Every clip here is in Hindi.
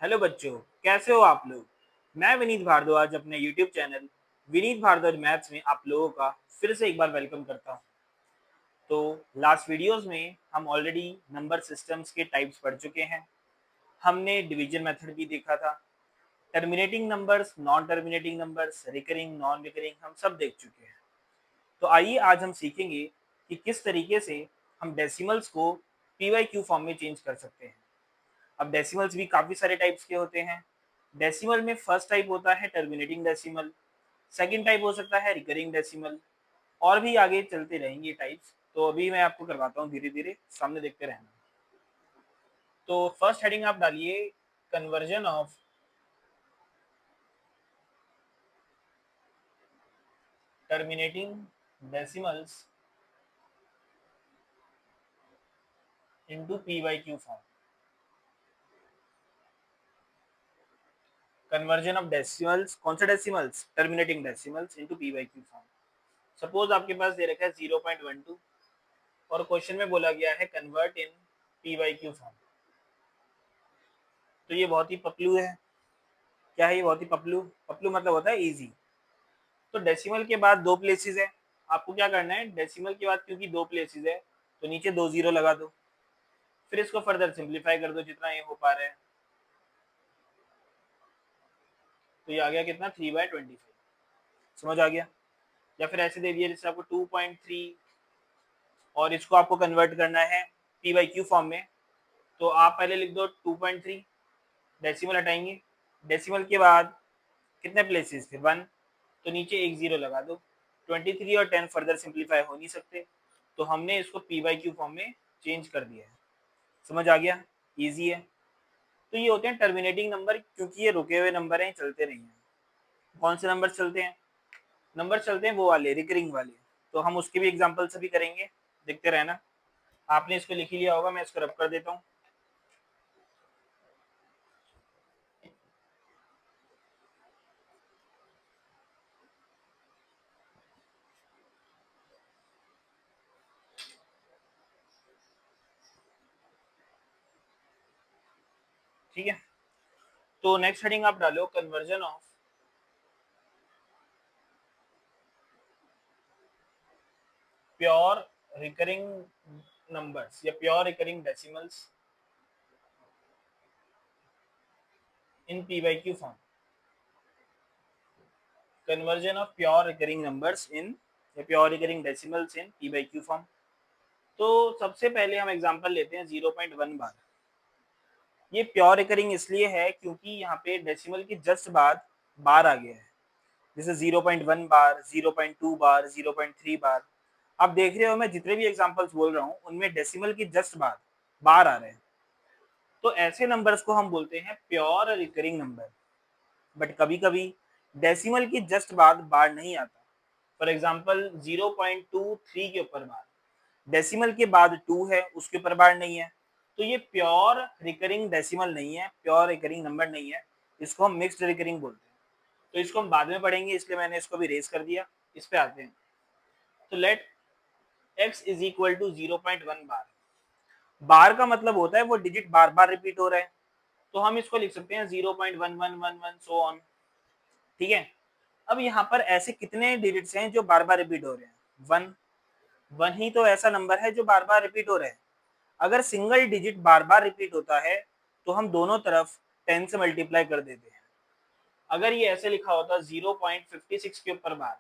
हेलो बच्चों, कैसे हो आप लोग। मैं विनीत भारद्वाज अपने YouTube channel Vineet Bhardwaj maths में आप लोगों का फिर से एक बार वेलकम करता हूं। तो लास्ट वीडियोस में हम ऑलरेडी नंबर सिस्टम्स के टाइप्स पढ़ चुके हैं। हमने डिवीजन मेथड भी देखा था, terminating numbers, non terminating numbers, recurring, non recurring, हम सब देख चुके हैं। तो आइए आज हम सीखेंगे कि किस तरीके से हम डेसिमल्स को पी फॉर्म में चेंज कर सकते हैं। अब डेसिमल्स भी काफ़ी सारे टाइप्स के होते हैं। डेसिमल में फर्स्ट टाइप होता है टर्मिनेटिंग डेसिमल, सेकंड टाइप हो सकता है रिकरिंग डेसिमल, और भी आगे चलते रहेंगे टाइप्स। तो अभी मैं आपको करवाता हूँ, धीरे धीरे सामने देखते रहना। तो फर्स्ट हेडिंग आप डालिए conversion of terminating decimals into P form. Conversion of decimals, कौन सा decimals? Terminating decimals into P form. Suppose आपके पास दे रखा है 0.12 और क्वेश्चन में बोला गया है कन्वर्ट इन पी फॉर्म। तो ये बहुत ही पपलू है। क्या है ये? बहुत ही पपलू। पपलू मतलब होता है इजी। तो डेसिमल के बाद दो प्लेसेस है, आपको क्या करना है, डेसिमल के बाद क्योंकि दो प्लेसेस है तो नीचे दो जीरो लगा दो, फिर इसको फर्दर सिंप्लीफाई कर दो जितना ये हो पा रहा है। तो ये आ गया कितना, 3/25। समझ आ गया? या फिर ऐसे दे दिया जैसे आपको 2.3 और इसको आपको कन्वर्ट करना है पी फॉर्म में। तो आप पहले लिख दो 2.3, डेसिमल हटाएंगे, डेसिमल के बाद कितने प्लेसेस थे, 1, तो नीचे एक जीरो लगा दो। 23 और 10 फर्दर सिंप्लीफाई हो नहीं सकते, तो हमने इसको पी फॉर्म में चेंज कर दिया है। समझ आ गया? इजी है। तो ये होते हैं टर्मिनेटिंग नंबर, क्योंकि ये रुके हुए नंबर हैं, चलते नहीं हैं। कौन से नंबर चलते हैं? नंबर चलते हैं वो वाले रिकरिंग वाले। तो हम उसके भी एग्जाम्पल सभी करेंगे, देखते रहना। आपने इसको लिख ही लिया होगा, मैं इसको रब कर देता हूँ। ठीक है, तो नेक्स्ट हेडिंग आप डालो conversion of pure recurring numbers या pure recurring decimals in p form. Conversion of pure recurring numbers in या pure recurring decimals in p form. तो सबसे पहले हम एग्जांपल लेते हैं 0.1 बार। ये प्योर रिकरिंग इसलिए है क्योंकि यहाँ पे डेसिमल की जस्ट बाद बार आ गया है। जैसे 0.1 बार, 0.2 बार, 0.3 बार। आप देख रहे हो मैं जितने भी एग्जांपल्स बोल रहा हूँ उनमें डेसिमल की जस्ट बाद बार आ रहे हैं। तो ऐसे नंबर्स को हम बोलते हैं प्योर रिकरिंग नंबर। बट कभी कभी डेसिमल की जस्ट बाद बार नहीं आता। फॉर एग्जाम्पल 0.23 के ऊपर बार, डेसिमल के बाद 2 है उसके ऊपर बार नहीं है, तो ये प्योर रिकरिंग डेसिमल नहीं है, प्योर रिकरिंग नंबर नहीं है। इसको हम मिक्स्ड रिकरिंग बोलते हैं। तो इसको हम बाद में पढ़ेंगे, इसलिए मैंने इसको भी रेस कर दिया। इस पे आते हैं। तो let x is equal to 0.1 bar. Bar का मतलब होता है वो डिजिट बार बार रिपीट हो रहा है। तो हम इसको लिख सकते हैं 0.1111 सो ऑन। ठीक है। अब यहाँ पर ऐसे कितने डिजिट्स हैं जो बार बार रिपीट हो रहे हैं? 1। 1 ही तो ऐसा नंबर है जो बार बार रिपीट हो रहा है। अगर सिंगल डिजिट बार बार रिपीट होता है तो हम दोनों तरफ 10 से मल्टीप्लाई कर देते हैं। अगर ये ऐसे लिखा होता 0.56 के ऊपर बार,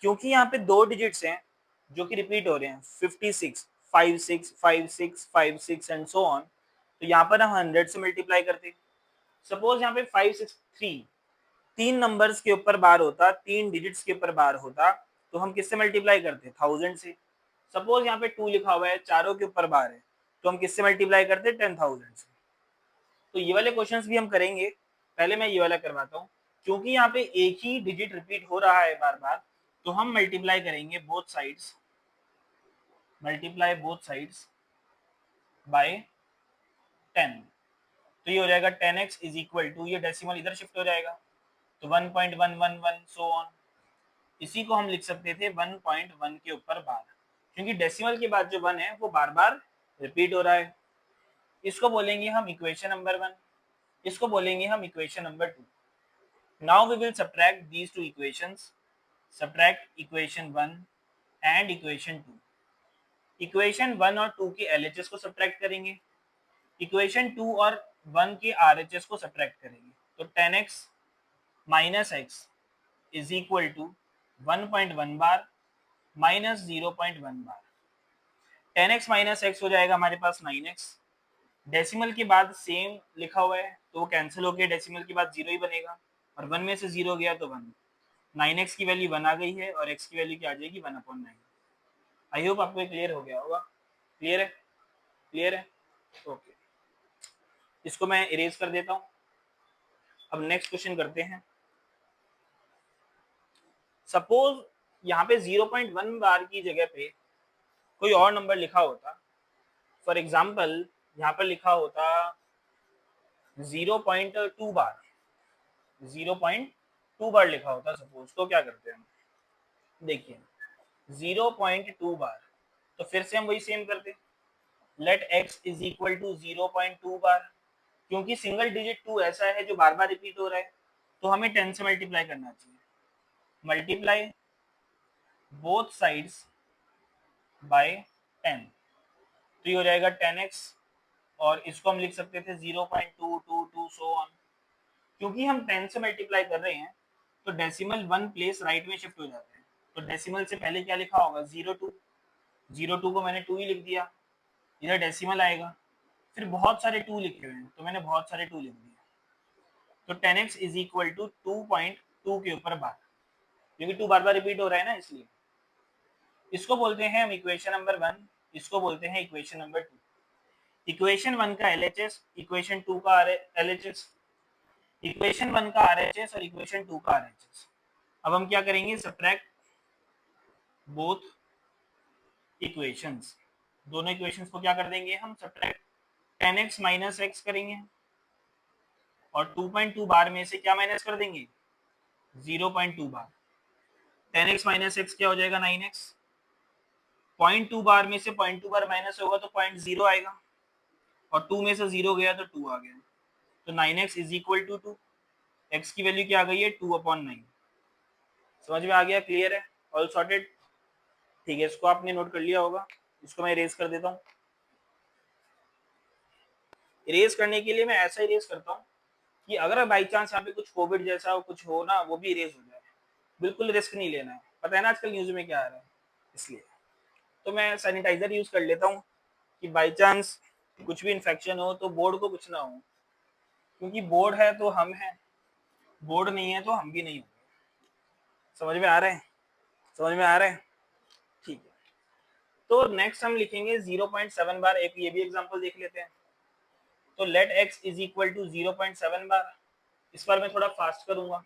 क्योंकि यहाँ पे दो डिजिट्स हैं जो कि रिपीट हो रहे हैं 56, 56, 56, 56 एंड सो ऑन, तो यहाँ पर हम 100 से मल्टीप्लाई करते। सपोज यहाँ पे 563 तीन नंबर्स के ऊपर बार होता, तीन डिजिट्स के ऊपर बार होता, तो हम किससे मल्टीप्लाई करते? 1000 से। सपोज यहाँ पे 2 लिखा हुआ है, चारों के ऊपर बार है, तो हम किससे मल्टीप्लाई करते? 10,000 से। तो ये वाले क्वेश्चंस भी हम करेंगे। पहले मैं ये वाला करवाता हूँ। क्योंकि यहाँ पे एक ही डिजिट रिपीट हो रहा है बार बार, तो हम मल्टीप्लाई करेंगे both sides, multiply both sides by 10। तो ये हो जाएगा 10x इज इक्वल टू, ये डेसिमल इधर शिफ्ट हो जाएगा, तो 1.111 सो ऑन। इसी को हम लिख सकते थे 1.1 के ऊपर बार, क्योंकि डेसिमल के बाद जो 1 है वो बार बार रिपीट हो रहा है। इसको बोलेंगे हम इक्वेशन नंबर 1। इसको बोलेंगे हम equation number 2। Now we will subtract these two equations, subtract equation 1 and equation 2। Equation 1 और 2 के एलएचएस को सब्ट्रैक्ट करेंगे, इक्वेशन 2 और 1 के आरएचएस को सब्ट्रैक्ट करेंगे। तो 10x minus x is equal to 1.1 bar minus 0.1 bar. 10x minus x हो जाएगा हमारे पास 9x। डेसिमल के बाद सेम लिखा हुआ है तो वो कैंसिल होकर डेसिमल के बाद 0 ही बनेगा, और 1 में से 0 गया तो 1। 9x की वैल्यू 1 आ गई है और x की वैल्यू क्या आ जाएगी 1/9। आई होप आपको क्लियर हो गया होगा। क्लियर है? क्लियर है? ओके, इसको मैं इरेज कर देता हूँ। अब नेक्स्ट क्वेश्चन करते हैं। सपोज यहाँ पे 0.1 बार की जगह पे कोई और नंबर लिखा होता। फॉर एग्जाम्पल यहाँ पर लिखा होता 0.2 बार, 0.2 बार लिखा होता सपोज, तो क्या करते हैं हम? देखिए 0.2 बार, तो फिर से हम वही सेम करते, let x is equal to 0.2 bar. क्योंकि सिंगल डिजिट 2 ऐसा है जो बार बार रिपीट हो रहा है, तो हमें 10 से मल्टीप्लाई करना चाहिए। मल्टीप्लाई बोथ साइड्स बाय 10, तो ये हो जाएगा 10x, और इसको हम लिख सकते थे 0.222 सो ऑन। क्योंकि हम 10 से मल्टीप्लाई कर रहे हैं तो डेसिमल 1 प्लेस राइट में शिफ्ट हो जाते हैं। तो डेसिमल से पहले क्या लिखा होगा 02, 02 को मैंने 2 ही लिख दिया, इधर डेसिमल आएगा, फिर बहुत सारे 2 लिखे हुए हैं तो मैंने बहुत सारे 2 लिख दिए। तो 10x इज इक्वल टू 2.2 के ऊपर बार, क्योंकि 2 बार बार रिपीट हो रहा है ना, इसलिए इसको बोलते हैं हम इक्वेशन नंबर 1, इसको बोलते हैं इक्वेशन नंबर 2। इक्वेशन 1 का एलएचएस, इक्वेशन 2 का एलएचएस, इक्वेशन 1 का आरएचएस और इक्वेशन 2 का आरएचएस। अब हम क्या करेंगे, सब्ट्रैक्ट बोथ इक्वेशंस। दोनों इक्वेशंस को क्या कर देंगे हम, सब्ट्रैक्ट 10x माइनस एक्स करेंगे, और 2.2 बार में से क्या माइनस कर देंगे 0.2 बार। 10x माइनस एक्स क्या हो जाएगा 9x, 0.2 बार में से 0.2 बार माइनस होगा तो 0.0 आएगा, और 2 में से 0 गया तो 2 आ गया। तो 9x is equal to 2, x की वैल्यू क्या आ गई है 2/9। समझ में आ गया? क्लियर है? All sorted? ठीक है, इसको आपने नोट कर लिया होगा। इसको मैं इरेज कर देता हूँ। इरेज करने के लिए मैं ऐसा इरेज करता हूँ कि अगर बाई चांस यहाँ पे कुछ कोविड जैसा कुछ हो ना, वो भी इरेज हो जाए। बिल्कुल रिस्क नहीं लेना है, पता है ना आजकल न्यूज में क्या आ रहा है, इसलिए तो मैं सैनिटाइजर यूज कर लेता हूँ कि बाई चांस कुछ भी इन्फेक्शन हो तो बोर्ड को कुछ ना हो, क्योंकि बोर्ड है तो हम हैं, बोर्ड नहीं है तो हम भी नहीं होंगे। समझ में आ रहे हैं? समझ में आ रहे हैं? ठीक है, तो नेक्स्ट हम लिखेंगे 0.7 बार। एक ये भी एग्जांपल देख लेते हैं। तो let x is equal to 0.7 bar. इस बार मैं थोड़ा फास्ट करूंगा,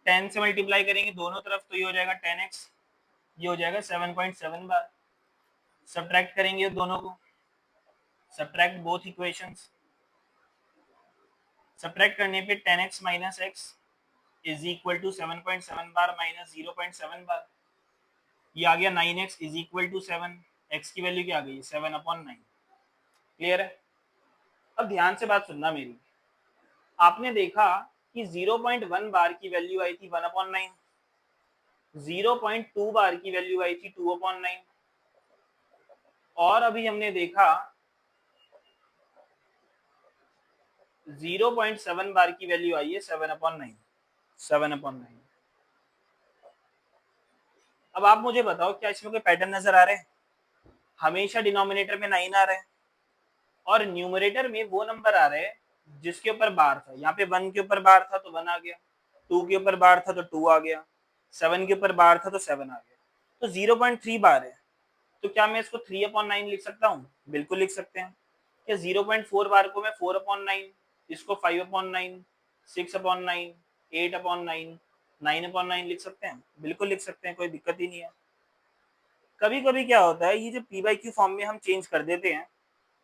10 से मल्टीप्लाई करेंगे दोनों तरफ तो ये हो जाएगा 10x, ये हो जाएगा 7.7 बार। सब्ट्रैक्ट करेंगे दोनों को, सब्ट्रैक्ट बोथ इक्वेशंस। सब्ट्रैक्ट करने पे 10x minus x is equal to 7.7 bar minus 0.7 bar. ये आ गया 9x is equal to 7, x की वैल्यू क्या आ गई 7/9। क्लियर है? अब ध्यान से बात सुनना मेरी। आपने देखा कि 0.1 बार की वैल्यू आई थी 1/9, 0.2 बार की वैल्यू आई थी 2/9, और अभी हमने देखा 0.7 बार की वैल्यू आई है 7/9, 7/9। अब आप मुझे बताओ क्या इसमें कोई पैटर्न नजर आ रहे हैं? हमेशा डिनोमिनेटर में 9 आ रहे हैं और न्यूमरेटर में वो नंबर आ रहे हैं जिसके ऊपर बार था। यहाँ पे 1 के ऊपर बार था तो 1 आ गया, 2 के ऊपर बार था तो 2 आ गया, 7 के ऊपर बार था तो 7 आ गया। तो 0.3 बार है, तो क्या मैं इसको 3/9 लिख सकता हूँ? बिल्कुल लिख सकते हैं। क्या 0.4 बार को मैं 4/9, इसको 5/9, 6/9, 8/9, 9/9 लिख सकते हैं? बिल्कुल लिख सकते हैं, कोई दिक्कत ही नहीं है। कभी कभी क्या होता है, ये जो पी बाई क्यू फॉर्म में हम चेंज कर देते हैं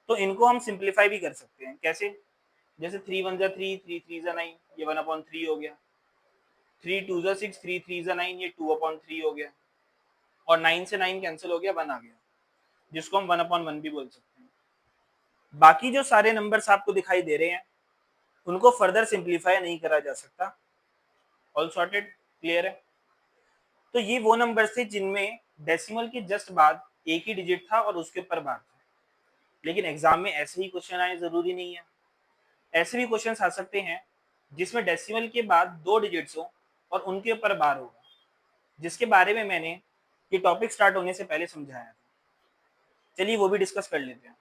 तो इनको हम सिंप्लीफाई भी कर सकते हैं। कैसे? जैसे 3 1 जा 3, 3 3 जा 9, ये 1/3 हो गया। 3 2 जा 6, 3 3 जा 9, ये 2/3 हो गया। और 9 से 9 कैंसिल हो गया, 1 आ गया, जिसको हम 1/1 भी बोल सकते हैं। बाकी जो सारे नंबर्स आपको दिखाई दे रहे हैं उनको फर्दर सिंप्लीफाई नहीं करा जा सकता। ऑल सॉर्टेड, क्लियर है? तो ये वो नंबर थे जिनमें डेसिमल के जस्ट बाद एक ही डिजिट था और उसके ऊपर बार था। लेकिन एग्जाम में ऐसे ही क्वेश्चन आए जरूरी नहीं है, ऐसे भी क्वेश्चन आ सकते हैं जिसमें डेसिमल के बाद 2 डिजिट्स हो और उनके ऊपर बार होगा, जिसके बारे में मैंने ये टॉपिक स्टार्ट होने से पहले समझाया था। चलिए वो भी डिस्कस कर लेते हैं।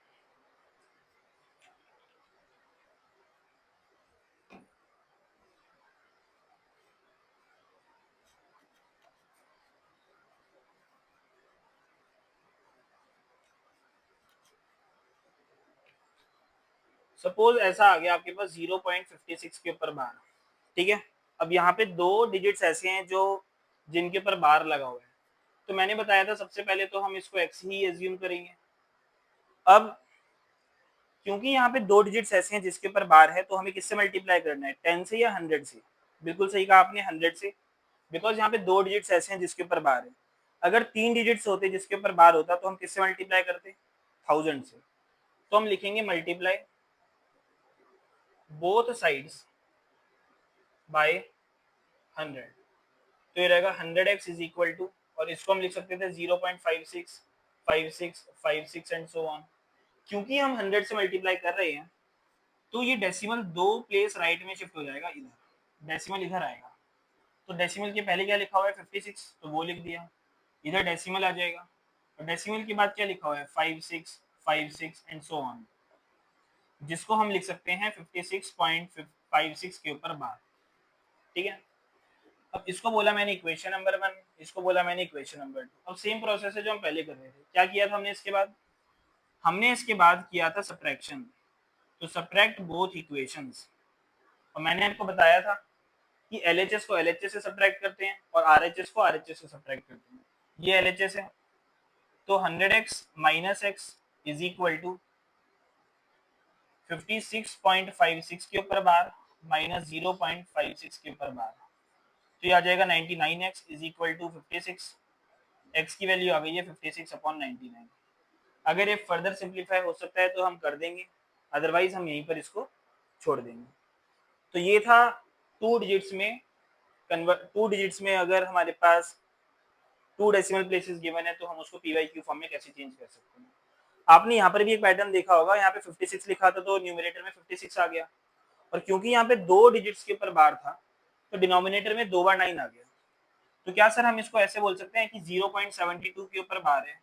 सपोज ऐसा आ गया आपके पास 0.56 के ऊपर बार, ठीक है। अब यहाँ पे 2 डिजिट्स ऐसे हैं जो जिनके ऊपर बार लगा हुआ है, तो मैंने बताया था सबसे पहले तो हम इसको x ही एज्यूम करेंगे। अब क्योंकि यहाँ पे 2 डिजिट्स ऐसे हैं जिसके ऊपर बार है, तो हमें किससे मल्टीप्लाई करना है, 10 से या 100 से? बिल्कुल सही कहा आपने, 100 से, बिकॉज यहाँ पे 2 डिजिट्स ऐसे हैं जिसके ऊपर बार है। अगर 3 डिजिट्स होते जिसके ऊपर बार होता तो हम किससे मल्टीप्लाई करते, 1000 से। तो हम लिखेंगे मल्टीप्लाई बोथ साइड्स बाय 100, तो ये रहेगा 100x इज इक्वल टू, और इसको हम लिख सकते थे 0.56 56 56 एंड सो ऑन। क्योंकि हम 100 से मल्टीप्लाई कर रहे हैं तो ये डेसिमल 2 प्लेस राइट में शिफ्ट हो जाएगा, इधर डेसिमल इधर आएगा। तो डेसिमल के पहले क्या लिखा हुआ है 56, तो वो लिख दिया, इधर डेसिमल आ जाएगा, और डेसिमल के बाद क्या लिखा हुआ है 56 56 एंड सो ऑन, जिसको हम लिख सकते हैं 56.56 के ऊपर बार, ठीक है। अब इसको बोला मैंने इक्वेशन नंबर 1, इसको बोला मैंने इक्वेशन नंबर 2। अब सेम प्रोसेस है जो हम पहले कर रहे थे। क्या किया था हमने इसके बाद, हमने इसके बाद किया था सब्ट्रैक्शन, तो सब्ट्रैक्ट बोथ इक्वेशंस। और मैंने आपको बताया था कि LHS को LHS से सब्ट्रैक्ट करते हैं और RHS को RHS से सब्ट्रैक्ट करते हैं। ये LHS है, तो 100x minus x is equal to 56.56 के ऊपर बार माइनस 0.56 के ऊपर बार, तो ये आ जाएगा 99x is equal to 56, x की वैल्यू आ गई है 56/99। अगर ये फर्दर सिंप्लीफाई हो सकता है तो हम कर देंगे, अदरवाइज हम यहीं पर इसको छोड़ देंगे। तो ये था 2 डिजिट्स में कन्वर्ट, 2 डिजिट्स में अगर हमारे पास 2 डेसिमल प्लेसेस गिवन है तो हम उसको PYQ फॉर्म में कैसे चेंज कर सकते हैं। आपने यहाँ पर भी एक पैटर्न देखा होगा, यहाँ पे 56 लिखा था तो न्यूमरेटर में 56 आ गया, और क्योंकि यहाँ पे 2 डिजिट्स के ऊपर बार था तो डिनोमिनेटर में 2 बार 9 आ गया। तो क्या सर हम इसको ऐसे बोल सकते हैं कि 0.72 के ऊपर बार है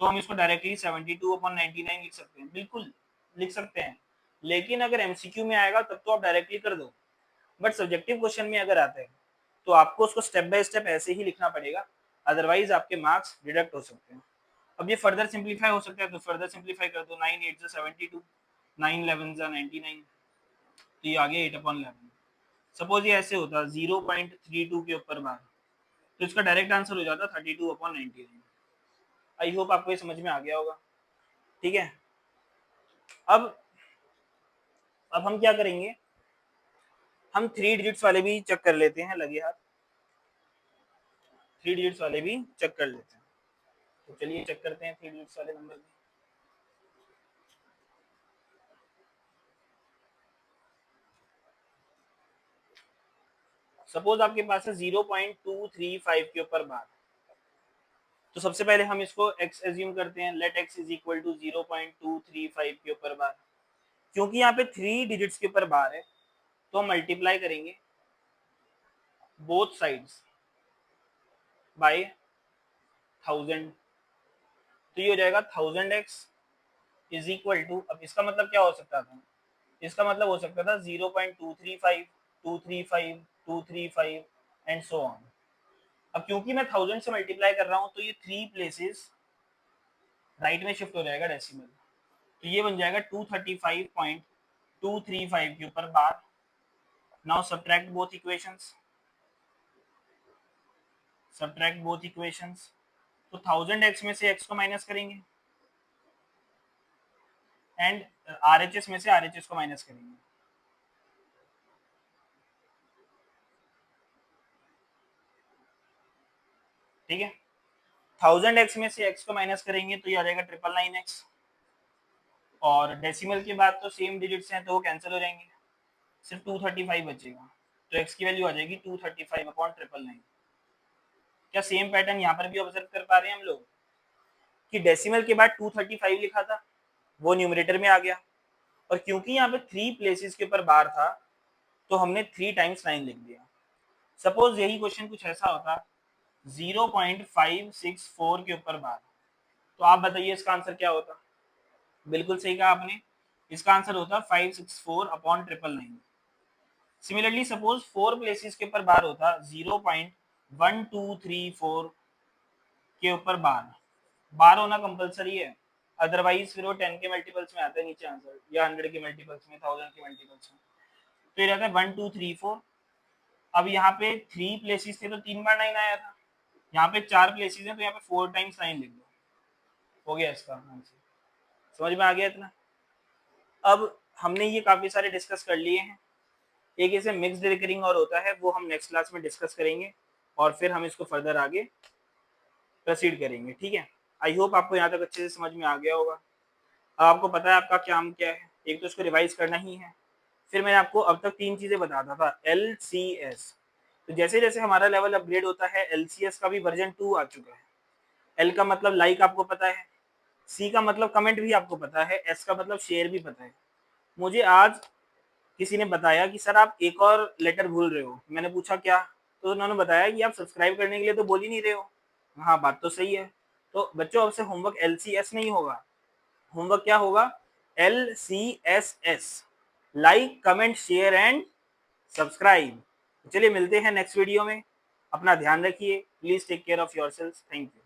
तो हम इसको डायरेक्टली 72/99 लिख सकते हैं? बिल्कुल लिख सकते हैं, लेकिन अगर MCQ में आएगा तब तो आप डायरेक्टली कर दो, बट सब्जेक्टिव क्वेश्चन में अगर आता है तो आपको उसको स्टेप बाय स्टेप ऐसे ही लिखना पड़ेगा, अदरवाइज आपके मार्क्स डिडक्ट हो सकते हैं। अब ये फर्दर सिंप्लीफाई हो सकता है तो फर्दर सिंप्लीफाई कर दो, 9 8 72, 9 11 99, तो ये आ गया 8/11। सपोज ये ऐसे होता 0.32 के ऊपर बार, तो इसका डायरेक्ट आंसर हो जाता 32/99। आई होप आपको ये समझ में आ गया होगा, ठीक है। अब हम क्या करेंगे, हम 3 डिजिट्स वाले भी चेक कर लेते हैं, लगे हाथ 3 डिजिट्स वाले भी चेक कर लेते हैं। तो चलिए चेक करते हैं 3 डिजिट्स वाले नंबर भी। सपोज आपके पास है 0.235 के ऊपर बार, तो सबसे पहले हम इसको x एज्यूम करते हैं, let x is equal to 0.235 के ऊपर बार। क्योंकि यहाँ पे 3 डिजिट्स के ऊपर बार है तो हम मल्टीप्लाई करेंगे बोथ साइड्स बाय 1000, तो ये हो जाएगा 1000x इज इक्वल टू, अब इसका मतलब क्या हो सकता था, इसका मतलब हो सकता था 0.235 235 235 एंड सो ऑन। अब क्योंकि मैं 1000 से मल्टीप्लाई कर रहा हूं तो ये 3 प्लेसेस राइट में शिफ्ट हो जाएगा डेसिमल, तो ये बन जाएगा 235.235 के ऊपर बार। Now subtract both equations, subtract both equations, तो 1000x में से x को माइनस करेंगे एंड RHS में से RHS को माइनस करेंगे, ठीक है। 1000x में से x को माइनस करेंगे तो ये आ जाएगा 999x, और डेसिमल के बाद तो सेम डिजिट्स हैं तो वो कैंसिल हो जाएंगे, सिर्फ 235 बचेगा, तो x की वैल्यू आ जाएगी 235 अपॉन 999। क्या सेम पैटर्न यहाँ पर भी ऑब्जर्व कर पा रहे हैं हम लोग कि डेसिमल के बाद 235 लिखा था, वो न्यूमरेटर में आ गया, और क्योंकि यहाँ पे 3 प्लेसेस के ऊपर बार था तो हमने 3 टाइम्स 9 लिख दिया। सपोज यही क्वेश्चन कुछ ऐसा होता 0.564 के ऊपर बार, तो आप बताइए इसका आंसर क्या होता। बिल्कुल सही कहा आपने, इसका आंसर होता 564 अपॉन 999। सिमिलरली सपोज 4 प्लेसेस के ऊपर बार होता 0.1234 के ऊपर बार होना कंपलसरी है, अदरवाइज फिर वो 10 के मल्टीपल्स में आता है नीचे आंसर, या 100 के मल्टीपल्स में, 1000 के मल्टीपल्स में, तो ये रहता है 1234। अब यहाँ पे 3 प्लेसेस थे तो 3 बार 9 आया था, यहाँ पे 4 प्लेसेस हैं तो यहाँ पे 4 टाइम्स 9 लिख दो, हो गया इसका आंसर। समझ में आ गया इतना। अब हमने ये काफी सारे डिस्कस कर लिए हैं, एक ऐसे मिक्स्ड रिकरिंग और होता है, वो हम नेक्स्ट क्लास में डिस्कस करेंगे और फिर हम इसको फर्दर आगे प्रोसीड करेंगे, ठीक है। आई होप आपको यहाँ तक अच्छे से समझ में आ गया होगा। अब आपको पता है आपका काम क्या है, एक तो इसको रिवाइज करना ही है, फिर मैंने आपको अब तक 3 चीजें बताता था, LCS, तो जैसे जैसे हमारा लेवल अपग्रेड होता है LCS का भी वर्जन 2 आ चुका है। L का मतलब लाइक आपको पता है, C का मतलब कमेंट भी आपको पता है, S का मतलब शेयर भी पता है। मुझे आज किसी ने बताया कि सर आप एक और लेटर भूल रहे हो, मैंने पूछा क्या, तो उन्होंने बताया कि आप सब्सक्राइब करने के लिए तो बोल ही नहीं रहे हो। हाँ बात तो सही है, तो बच्चों अब से होमवर्क LCS नहीं होगा, होमवर्क क्या होगा, LCSS, like comment share and subscribe. चलिए मिलते हैं नेक्स्ट वीडियो में, अपना ध्यान रखिए, please take care of yourself, thank you.